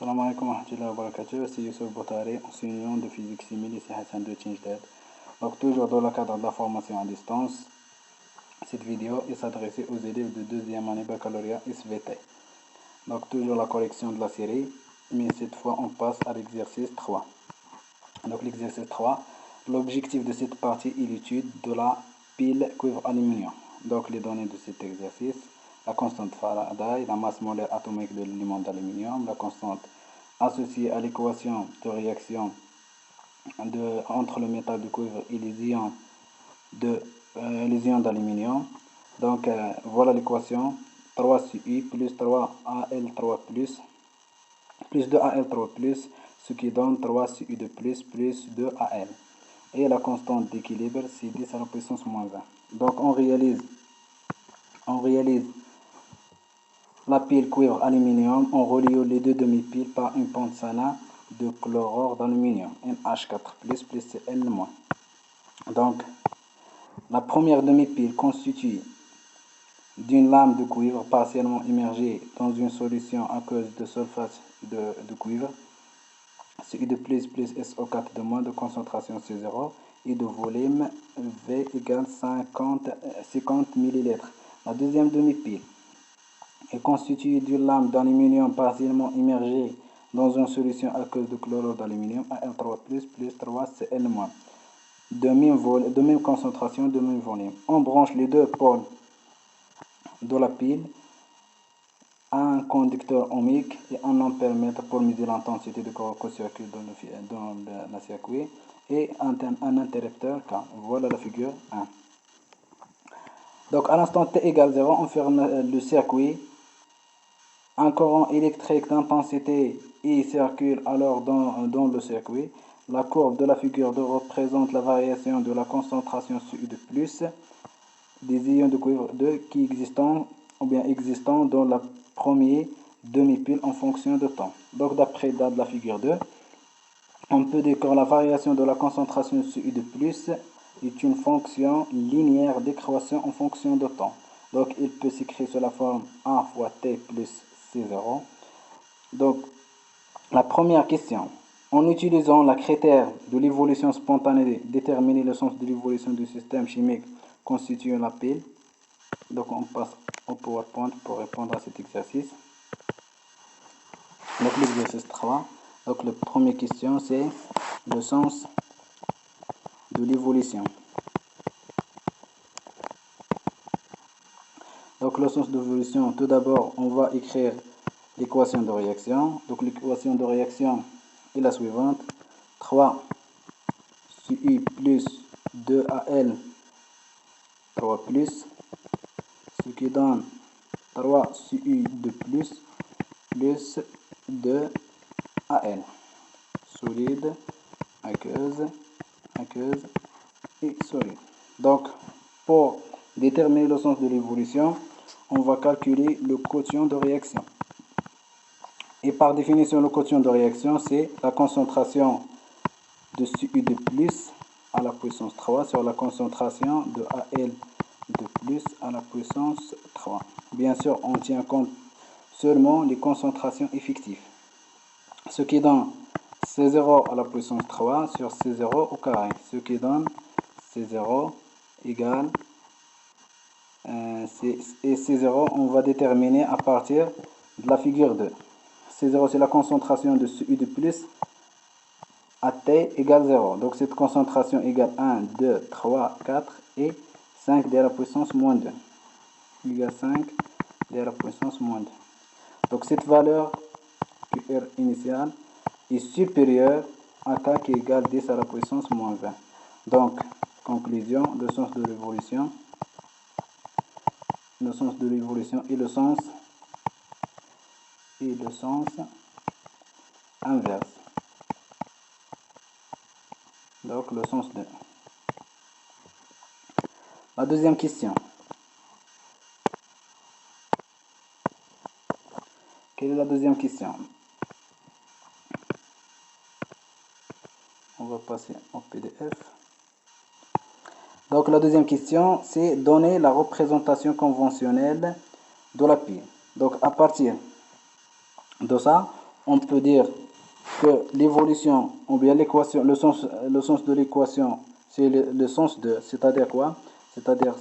Salam alaikum wa rahmatullahi wa barakatuh, c'est Youssef Boutari, enseignant de physique simile ici Hassan de Tinjdad. Donc toujours dans le cadre de la formation à distance, cette vidéo est s'adressée aux élèves de deuxième année baccalauréat SVT. Donc toujours la correction de la série, mais cette fois on passe à l'exercice 3. Donc l'exercice 3, l'objectif de cette partie est l'étude de la pile cuivre-aluminium. Donc les données de cet exercice: la constante Faraday, la masse molaire atomique de l'élément d'aluminium, la constante associée à l'équation de réaction entre le métal de cuivre et les ions d'aluminium. Donc voilà l'équation: 3Ci plus 3Al3 plus 2Al3 ce qui donne 3Cu de plus 2Al. Et la constante d'équilibre, c'est 10 à la puissance moins 20. Donc on réalise la pile cuivre-aluminium en reliant les deux demi-piles par une pente salin de chlorure d'aluminium, NH4+, plus Cl-. Donc, la première demi-pile constitue d'une lame de cuivre partiellement immergée dans une solution aqueuse de sulfate de cuivre, Cu de plus SO4 de moins de concentration C0 et de volume V égale 50 ml. La deuxième demi-pile est constituée d'une lame d'aluminium partiellement immergée dans une solution aqueuse de chlorure d'aluminium, Al3+, plus 3Cl-. De même concentration, de même volume. On branche les deux pôles de la pile à un conducteur ohmique et un ampèremètre pour mesurer l'intensité de court-circuit dans le circuit et un interrupteur K. Voilà la figure 1. Donc à l'instant T égale 0, on ferme le circuit. Un courant électrique d'intensité I circule alors dans le circuit. La courbe de la figure 2 représente la variation de la concentration Cu de plus des ions de cuivre 2 qui existant dans la première demi-pile en fonction de temps. Donc d'après la figure 2, on peut dire que la variation de la concentration Cu de plus est une fonction linéaire décroissante en fonction de temps. Donc il peut s'écrire sous la forme 1 fois T plus C0. Donc la première question: en utilisant la critère de l'évolution spontanée, déterminer le sens de l'évolution du système chimique constituant la pile. Donc on passe au PowerPoint pour répondre à cet exercice. Donc l'exercice 3. Donc la première question, c'est le sens de l'évolution. Donc le sens de l'évolution, tout d'abord on va écrire l'équation de réaction. Donc l'équation de réaction est la suivante: 3Ci plus 2Al3 plus, ce qui donne 3Cu de plus 2Al. Solide, aqueuse et solide. Donc pour déterminer le sens de l'évolution, on va calculer le quotient de réaction. Et par définition, le quotient de réaction, c'est la concentration de Cu de plus à la puissance 3 sur la concentration de Al de plus à la puissance 3. Bien sûr, on tient compte seulement des concentrations effectives. Ce qui donne C0 à la puissance 3 sur C0 au carré. Ce qui donne C0 égale... et C0, on va déterminer à partir de la figure 2. C0, c'est la concentration de Cu de plus à T égale 0. Donc cette concentration égale 1, 2, 3, 4 et 5 d à la puissance moins 2. Égale 5 d à la puissance moins 2. Donc cette valeur QR initiale est supérieure à K qui égale 10 à la puissance moins 20. Donc, conclusion, le sens de l'évolution est le sens inverse. Donc le sens de. La deuxième question. Quelle est la deuxième question? On va passer au PDF. Donc la deuxième question, c'est donner la représentation conventionnelle de la pile. Donc à partir de ça, on peut dire que l'évolution, ou bien l'équation, le sens de l'équation, c'est le sens de, c'est-à-dire quoi? C'est-à-dire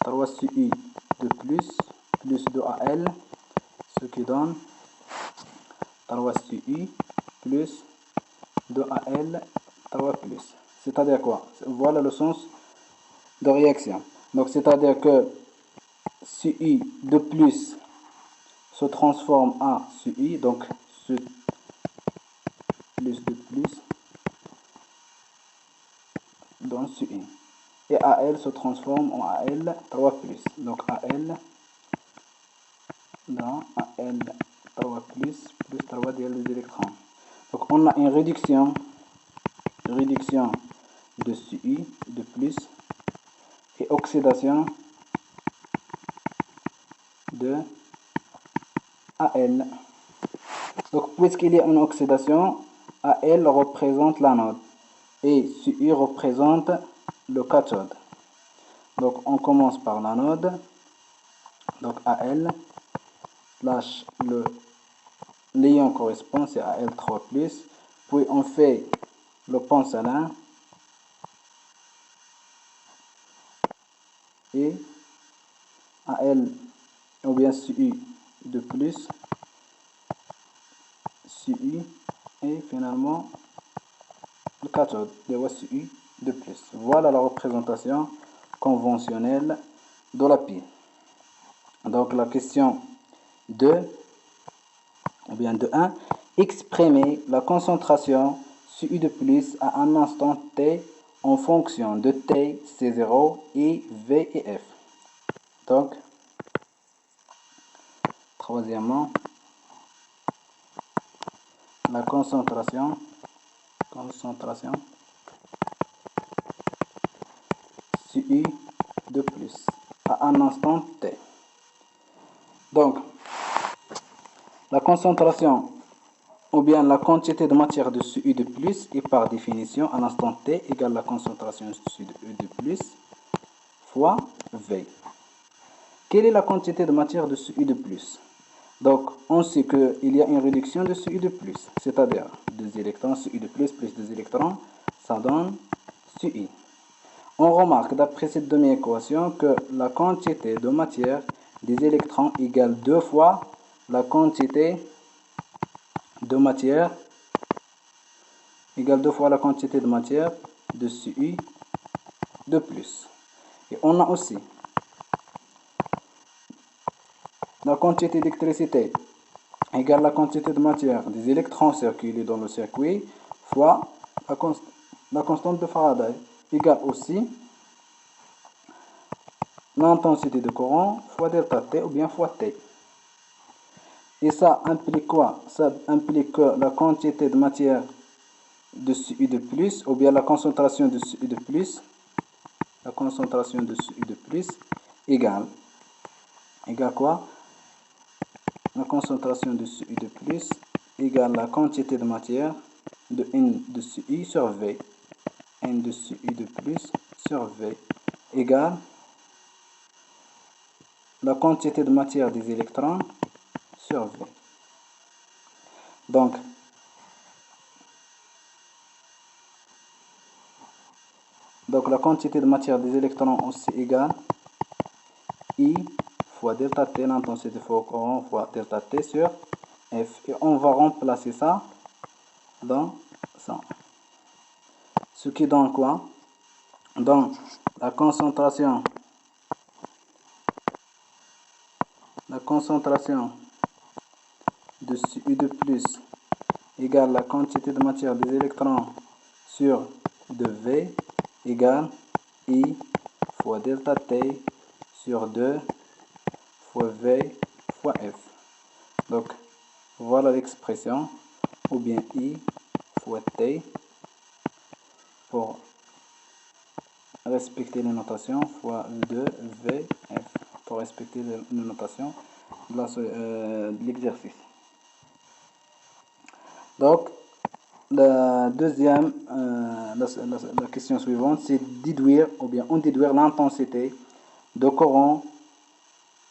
3 CI de plus 2AL, ce qui donne 3 CI plus 2AL 3 plus. C'est-à-dire quoi? Voilà le sens de réaction. Donc, c'est-à-dire que CI de plus se transforme en CI, donc ce plus de plus dans CI. Et AL se transforme en AL 3 plus. Donc AL dans AL 3 plus 3 des électrons. Donc on a une réduction de CI de plus et oxydation de AL. Donc puisqu'il y a une oxydation, AL représente l'anode et CI représente le cathode. Donc on commence par l'anode, donc AL, slash l'ion correspond, c'est Al3+, puis on fait le pont salin et Al ou bien Ci de plus, Ci et finalement le cathode de Ci de plus. Voilà la représentation conventionnelle de la pile. Donc la question 2, ou bien de 1, exprimer la concentration Ci de plus à un instant t en fonction de t, C0, I, V et F. Donc, troisièmement, la concentration Ci de plus à un instant t. Donc, la concentration ou bien la quantité de matière de Ci de plus est par définition à l'instant t égale la concentration Ci de plus fois V. Quelle est la quantité de matière de Ci de plus? Donc, on sait qu'il y a une réduction de Ci de plus, c'est-à-dire 2 électrons Ci de plus 2 électrons, ça donne Ci. On remarque d'après cette demi-équation que la quantité de matière des électrons égale 2 fois la quantité de matière de Ci de plus. Et on a aussi la quantité d'électricité égale la quantité de matière des électrons circulés dans le circuit fois la constante de Faraday égale aussi l'intensité de courant fois delta T ou bien fois T. Et ça implique quoi? Ça implique que la quantité de matière de Ci de plus ou bien la concentration de Ci de plus égale quoi? La concentration de Ci de plus égale la quantité de matière de N de Ci sur V. N de Ci de plus sur V égale la quantité de matière des électrons sur V. Donc, la quantité de matière des électrons aussi égale I fois delta T, l'intensité de courant fois delta T sur F. Et on va remplacer ça dans ça. Ce qui donne quoi? Donc, la concentration de Ci de plus égale la quantité de matière des électrons sur de V égale I fois delta T sur 2 fois V fois F. Donc, voilà l'expression, ou bien I fois T pour respecter les notations fois 2VF pour respecter les notations de l'exercice. Donc, la deuxième, la question suivante, c'est déduire ou bien on déduire l'intensité de courant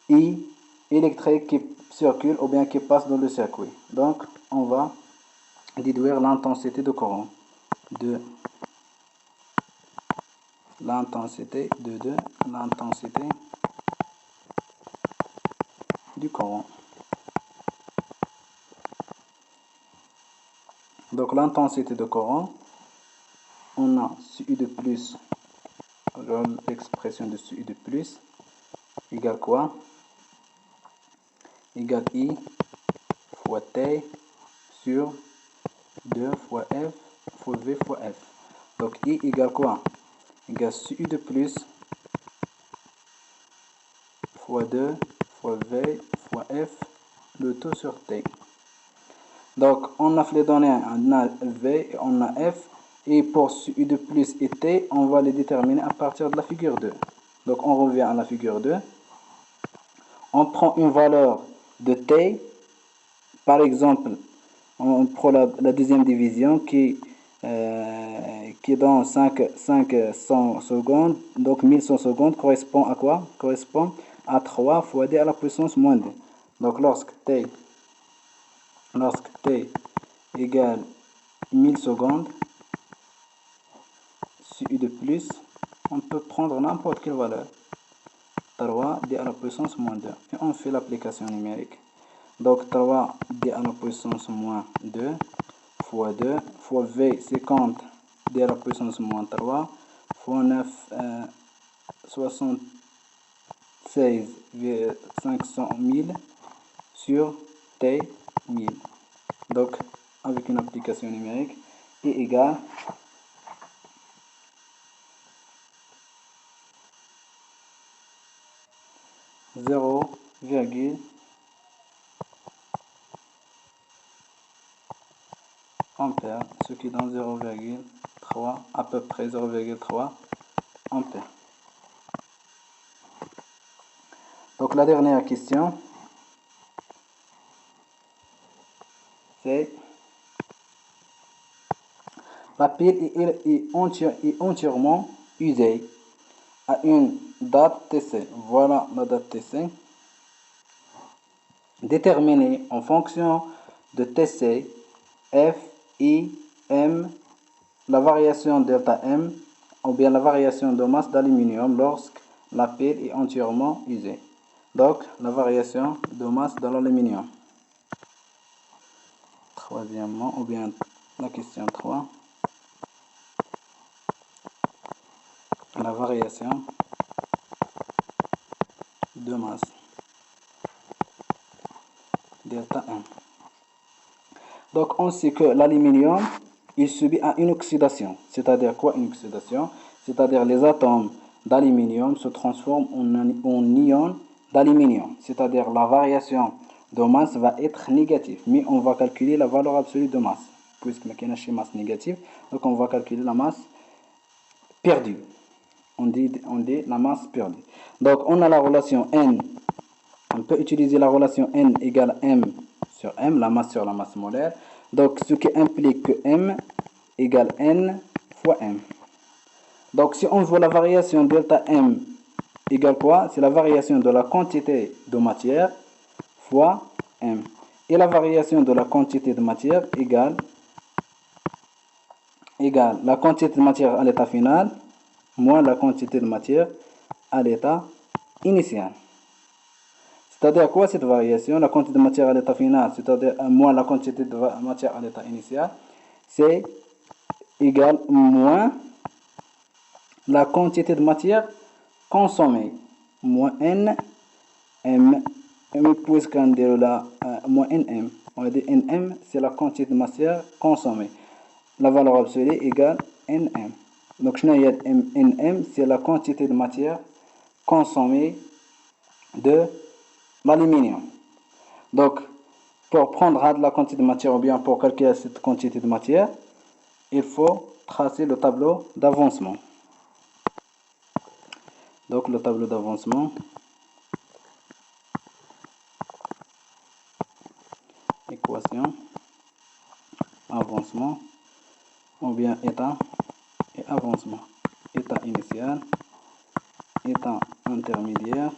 I électrique qui circule ou bien qui passe dans le circuit. Donc, on va déduire l'intensité de courant de l'intensité du courant. Donc, l'intensité de courant, on a CU de plus, l'expression de CU de plus, égale quoi? Égale I fois T sur 2 fois F fois V fois F. Donc I égale quoi? Égale CU de plus fois 2 fois V fois F, le tout sur T. Donc on a les données, on a V et on a F. Et pour CU de plus et T, on va les déterminer à partir de la figure 2. Donc on revient à la figure 2. On prend une valeur de T. Par exemple, on prend la deuxième division qui dans 500 secondes. Donc 1100 secondes correspond à quoi? Correspond à 3 fois D à la puissance moins 2. Donc lorsque T égale 1000 secondes, CU de plus, on peut prendre n'importe quelle valeur. 3 D à la puissance moins 2. Et on fait l'application numérique. Donc 3 D à la puissance moins 2 fois 2 fois V 50 D à la puissance moins 3 fois 9 76 500 000 sur T 1000. Donc avec une application numérique est égal à 0,3 ampères, ce qui donne 0,3, à peu près 0,3 ampères. Donc la dernière question, c'est la pile est entièrement usée à une date TC. Voilà la date TC. Déterminée en fonction de TC, F, I, M, la variation delta M, ou bien la variation de masse d'aluminium lorsque la pile est entièrement usée. Donc, la variation de masse de l'aluminium. Troisièmement, ou bien la question 3. La variation de masse delta M. Donc, on sait que l'aluminium, il subit une oxydation. C'est-à-dire quoi une oxydation? C'est-à-dire les atomes d'aluminium se transforment en ions d'aluminium. C'est-à-dire la variation de masse va être négative. Mais on va calculer la valeur absolue de masse. Puisque il y a une masse négative, donc on va calculer la masse perdue. On dit la masse perdue. Donc on a la relation N. On peut utiliser la relation N égale M sur M, la masse sur la masse molaire. Donc ce qui implique que M égale N fois M. Donc si on voit la variation delta M égale quoi? C'est la variation de la quantité de matière fois M. Et la variation de la quantité de matière égale la quantité de matière à l'état final moins la quantité de matière à l'état initial. C'est-à-dire quoi cette variation? La quantité de matière à l'état final, c'est-à-dire moins la quantité de matière à l'état initial, c'est égal moins la quantité de matière consommée, moins N, M, puisqu'on dit là, moins NM. On dit NM, c'est la quantité de matière consommée. La valeur absolue égale NM. Donc, NM, c'est la quantité de matière consommée de l'aluminium. Donc, pour prendre la quantité de matière ou bien pour calculer cette quantité de matière, il faut tracer le tableau d'avancement. Donc, le tableau d'avancement, équation, avancement. ou bien état et avancement. État initial, état intermédiaire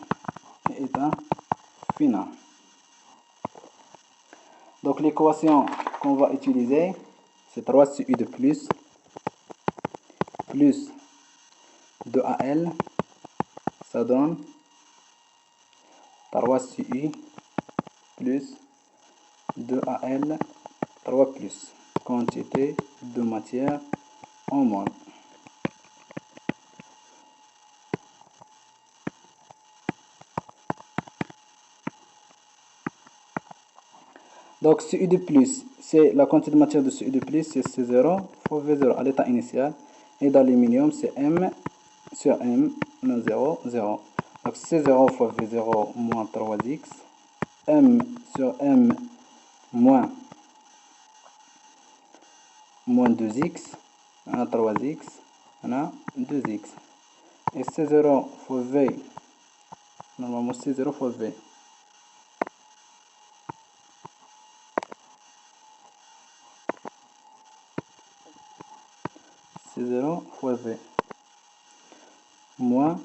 et état final. Donc l'équation qu'on va utiliser, c'est 3CU de plus 2AL, ça donne 3CU plus 2AL, 3 plus quantité de matière en mol. Donc CU de plus, c'est la quantité de matière de CU de plus, c'est C0 fois V0 à l'état initial. Et d'aluminium, c'est M sur M, non 0, 0. Donc C0 fois V0 moins 3x, M sur M moins 2x, on a 3x, on a 2x. Et C0 fois V, normalement C0 fois V. C0 fois V moins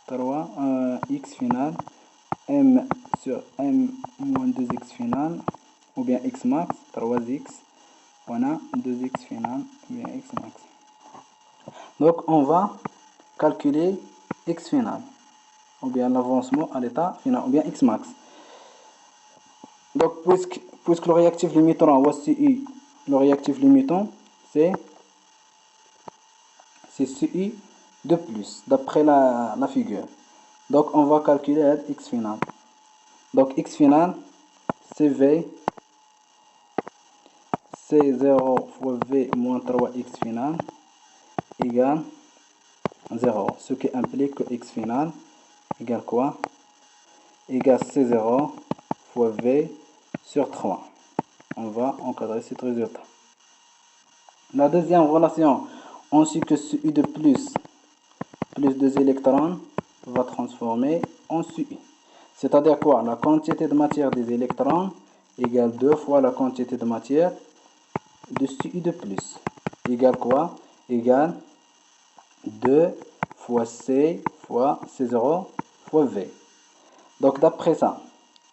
3 x final, M sur M moins 2x final, ou bien x max, 3x, on a 2x final, ou bien x max. Donc on va calculer x final, ou bien l'avancement à l'état final, ou bien x max. Donc puisque le réactif limitant, voici le réactif limitant, c'est CI de plus, d'après la figure. Donc on va calculer x final. Donc x final, c'est V, C0 fois V moins 3x final égale 0. Ce qui implique que x final égale quoi? Égale C0 fois V sur 3. On va encadrer cet résultat. La deuxième relation, on sait que CU de plus 2 électrons va transformer en CU. C'est-à-dire quoi? La quantité de matière des électrons égale 2 fois la quantité de matière de CU de plus. Égale quoi? Égale 2 fois C fois C0 fois V. Donc d'après ça,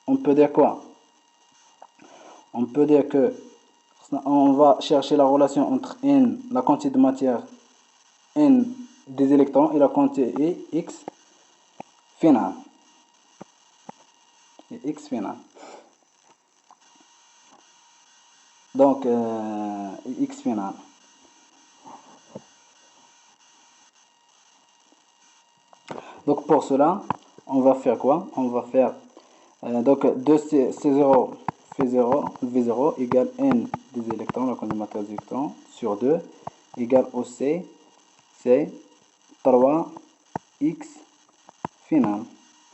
on peut dire quoi? On peut dire que on va chercher la relation entre N, la quantité de matière N des électrons et la quantité X finale. Et X finale. Donc X finale. Donc pour cela, on va faire quoi? On va faire donc 2C0 fait 0, V0 égale N des électrons, la quantité de matière des électrons, sur 2 égale au C, c'est 3x final.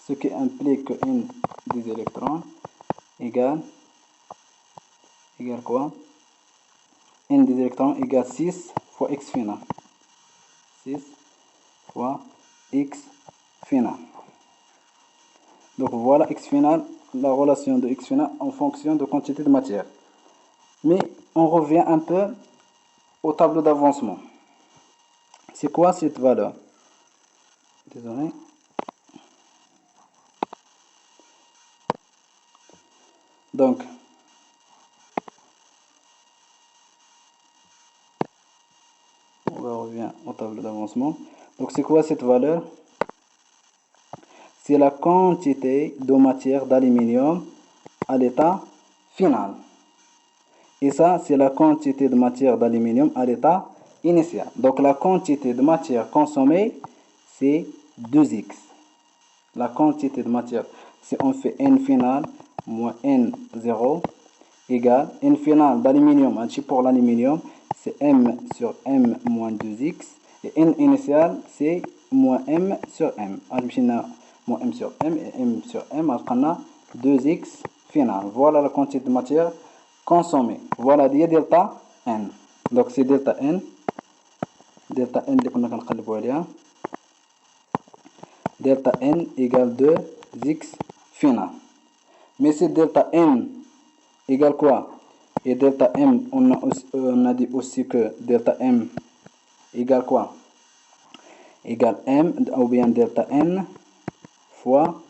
Ce qui implique que N des électrons égale quoi? N des électrons égale 6 fois x final. 6 fois x final. Donc voilà x final, la relation de x final en fonction de quantité de matière. Mais on revient un peu au tableau d'avancement. C'est quoi cette valeur? Désolé. Donc, on revient au tableau d'avancement. Donc c'est quoi cette valeur? C'est la quantité de matière d'aluminium à l'état final. Et ça, c'est la quantité de matière d'aluminium à l'état initial. Donc la quantité de matière consommée, c'est 2x. La quantité de matière, si on fait N final moins N0 égale N final d'aluminium, pour l'aluminium, c'est M sur M moins 2x. Et N initial, c'est moins M sur M. Moins M sur M et M sur M, on a 2x final. Voilà la quantité de matière consommée. Voilà delta N. Donc c'est delta N. Delta N, delta N égale 2x final. Mais c'est delta M égale quoi? Et delta M, on a dit aussi que delta M égale quoi? Égale M, ou bien delta N fois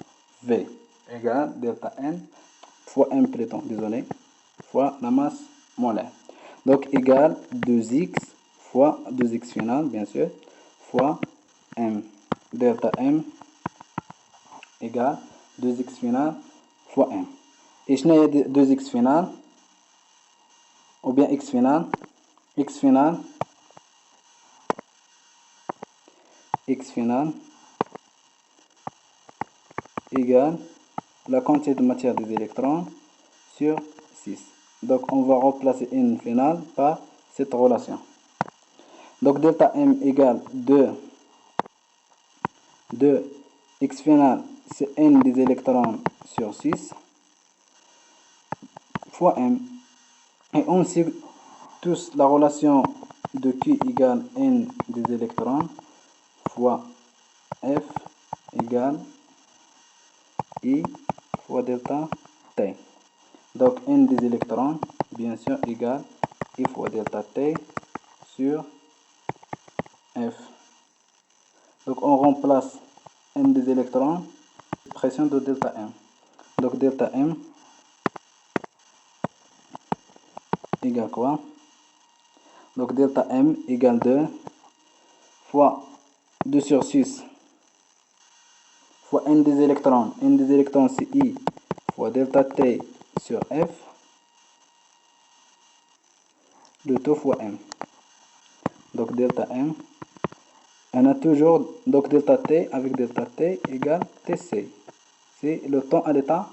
V. Égale delta N fois M plutôt, désolé, fois la masse molaire. Donc égale 2x fois 2x final, bien sûr, fois M. Delta M égale 2x final fois M. Et je n'ai 2x final, ou bien x final, x final, x final égale la quantité de matière des électrons sur 6. Donc on va remplacer N final par cette relation. Donc delta M égale 2 x final, c'est N des électrons sur 6 fois M. Et on sait tous la relation de Q égale N des électrons fois F égale I fois delta T. Donc N des électrons, bien sûr, égale I fois delta T sur F. Donc on remplace N des électrons, pression de delta M. Donc delta M égale quoi? Donc delta M égale 2 fois 2 sur 6 fois N des électrons. N des électrons c'est I fois delta T sur F. Le tout fois M. Donc delta M. On a toujours donc delta T avec delta T égale TC. C'est le temps à l'état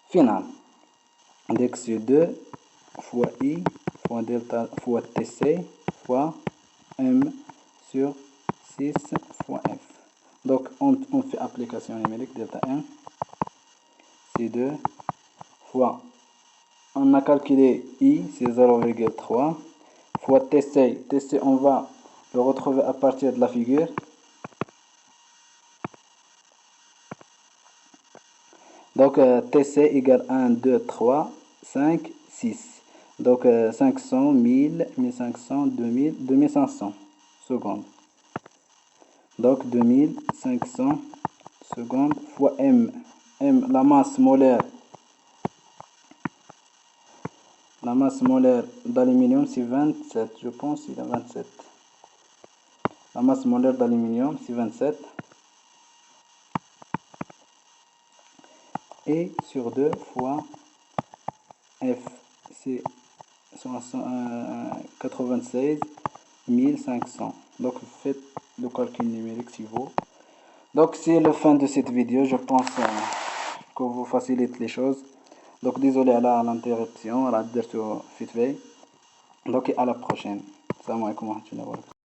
final. Donc c'est 2 fois I fois delta fois TC fois M sur 6 fois F. Donc on fait application numérique delta M. C'est 2 fois, on a calculé I, c'est 0,3 fois TC. TC on va le retrouver à partir de la figure. Donc TC égale 1, 2, 3, 5, 6. Donc 500, 1000, 1500, 2000, 2500 secondes. Donc 2500 secondes fois M. M, la masse molaire. La masse molaire d'aluminium c'est 27, je pense il est 27. La masse molaire d'aluminium c'est 27. Et sur 2 fois F, c'est 96 500. Donc faites le calcul numérique si vous. Donc c'est la fin de cette vidéo. Je pense que vous facilite les choses. Donc désolé à l'interruption. Donc à la prochaine. Salam alaikum wa rahmatullahi wa barakatuh.